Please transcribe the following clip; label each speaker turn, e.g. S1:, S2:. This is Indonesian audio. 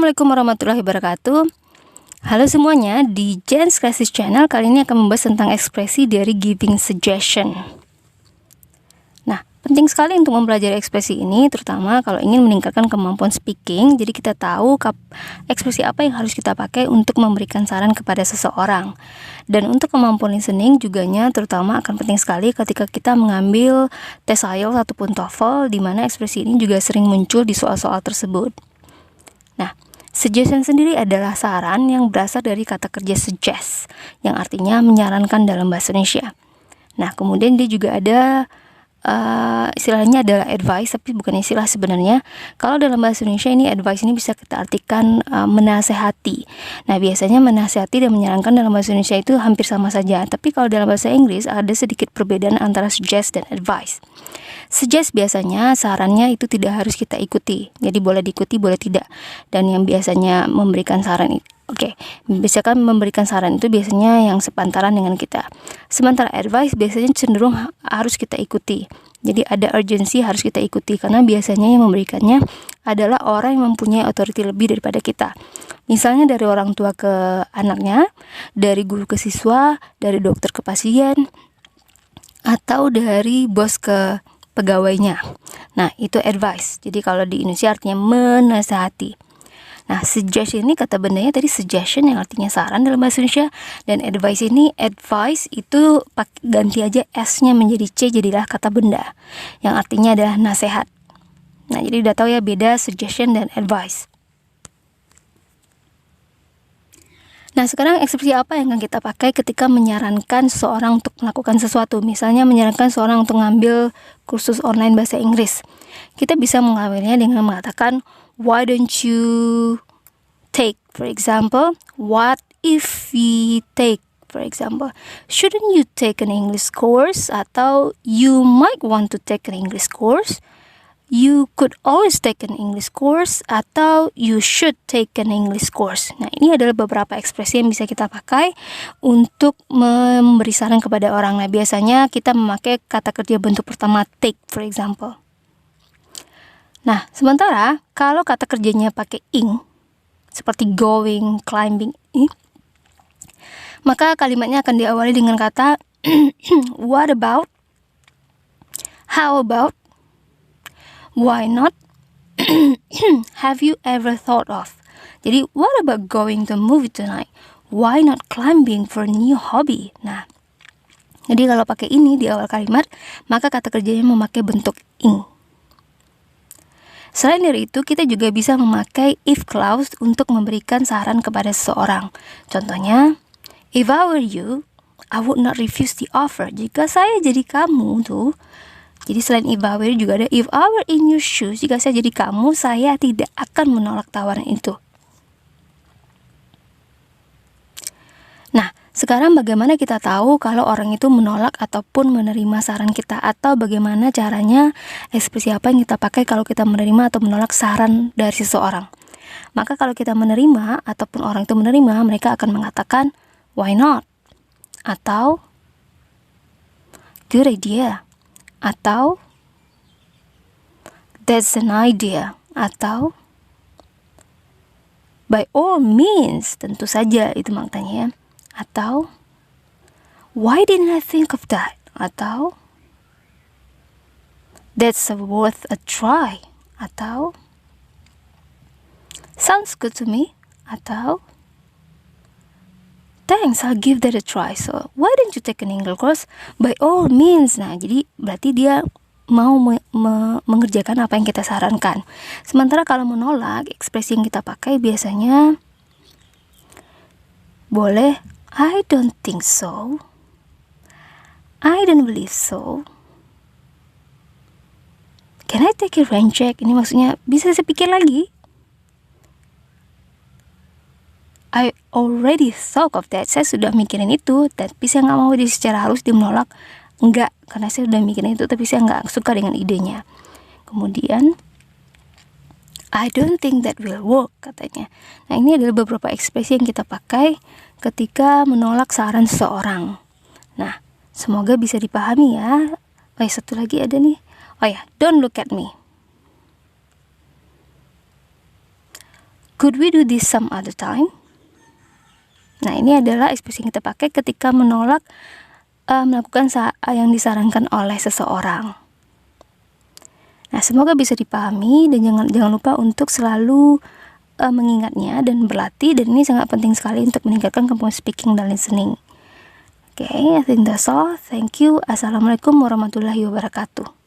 S1: Assalamualaikum warahmatullahi wabarakatuh. Halo semuanya, di Jen's Crisis Channel kali ini akan membahas tentang ekspresi dari giving suggestion. Nah, penting sekali untuk mempelajari ekspresi ini, terutama kalau ingin meningkatkan kemampuan speaking. Jadi kita tahu ekspresi apa yang harus kita pakai untuk memberikan saran kepada seseorang. Dan untuk kemampuan listening juganya terutama akan penting sekali ketika kita mengambil tes IELTS ataupun TOEFL, di mana ekspresi ini juga sering muncul di soal-soal tersebut. Nah, suggestion sendiri adalah saran yang berasal dari kata kerja suggest, yang artinya menyarankan dalam bahasa Indonesia. Nah, kemudian dia juga ada istilahnya adalah advice, tapi bukan istilah sebenarnya. Kalau dalam bahasa Indonesia ini advice ini bisa kita artikan menasehati. Nah, biasanya menasehati dan menyarankan dalam bahasa Indonesia itu hampir sama saja. Tapi kalau dalam bahasa Inggris ada sedikit perbedaan antara suggest dan advice. Suggest biasanya sarannya itu tidak harus kita ikuti, jadi boleh diikuti boleh tidak. Dan yang biasanya memberikan saran misalkan memberikan saran itu biasanya yang sepantaran dengan kita. Sementara advice biasanya cenderung harus kita ikuti, jadi ada urgensi harus kita ikuti, karena biasanya yang memberikannya adalah orang yang mempunyai authority lebih daripada kita. Misalnya dari orang tua ke anaknya, dari guru ke siswa, dari dokter ke pasien, atau dari bos ke pegawainya. Nah, itu advice. Jadi kalau di Indonesia artinya menasihati. Nah, suggest ini kata bendanya tadi suggestion yang artinya saran dalam bahasa Indonesia, dan advice ini advice itu ganti aja S-nya menjadi C, jadilah kata benda yang artinya adalah nasihat. Nah, jadi udah tahu ya beda suggestion dan advice. Nah, sekarang ekspresi apa yang akan kita pakai ketika menyarankan seseorang untuk melakukan sesuatu? Misalnya menyarankan seseorang untuk ngambil kursus online bahasa Inggris. Kita bisa mengawalnya dengan mengatakan, why don't you take, for example, what if we take, for example, shouldn't you take an English course? Atau you might want to take an English course. You could always take an English course, atau you should take an English course. Nah, ini adalah beberapa ekspresi yang bisa kita pakai untuk memberi saran kepada orang. Nah, biasanya kita memakai kata kerja bentuk pertama take, for example. Nah, sementara kalau kata kerjanya pakai ing, seperti going, climbing, maka kalimatnya akan diawali dengan kata what about, how about, why not, have you ever thought of. Jadi, what about going to a movie tonight? Why not climbing for a new hobby? Nah, jadi kalau pakai ini di awal kalimat, maka kata kerjanya memakai bentuk ing. Selain dari itu, kita juga bisa memakai if clause untuk memberikan saran kepada seseorang. Contohnya, if I were you, I would not refuse the offer. Jika saya jadi kamu tuh, jadi selain if I were juga ada if I were in your shoes. Jika saya jadi kamu, saya tidak akan menolak tawaran itu. Nah, sekarang bagaimana kita tahu kalau orang itu menolak ataupun menerima saran kita, atau bagaimana caranya ekspresi apa yang kita pakai kalau kita menerima atau menolak saran dari seseorang? Maka kalau kita menerima ataupun orang itu menerima, mereka akan mengatakan why not, atau good idea, atau that's an idea, atau by all means, tentu saja itu maknanya ya. Atau why didn't I think of that? Atau that's worth a try. Atau sounds good to me. Atau thanks, I'll give that a try. So why don't you take an English course? By all means. Nah, jadi berarti dia mau mengerjakan apa yang kita sarankan. Sementara kalau menolak, ekspresi yang kita pakai biasanya boleh I don't think so, I don't believe so, can I take a rain check? Ini maksudnya bisa saya pikir lagi, I already thought of that. Saya sudah mikirin itu, tapi saya nggak mau jadi secara halus dia menolak. Enggak, karena saya sudah mikirin itu, tapi saya nggak suka dengan idenya. Kemudian I don't think that will work, katanya. Nah, ini adalah beberapa ekspresi yang kita pakai ketika menolak saran seseorang. Nah, semoga bisa dipahami ya. Satu lagi ada nih. Don't look at me. Could we do this some other time? Nah, ini adalah ekspresi yang kita pakai ketika menolak melakukan yang disarankan oleh seseorang. Nah, semoga bisa dipahami dan jangan lupa untuk selalu mengingatnya dan berlatih, dan ini sangat penting sekali untuk meningkatkan kemampuan speaking dan listening. Okay, I think that's all. Thank you. Assalamualaikum warahmatullahi wabarakatuh.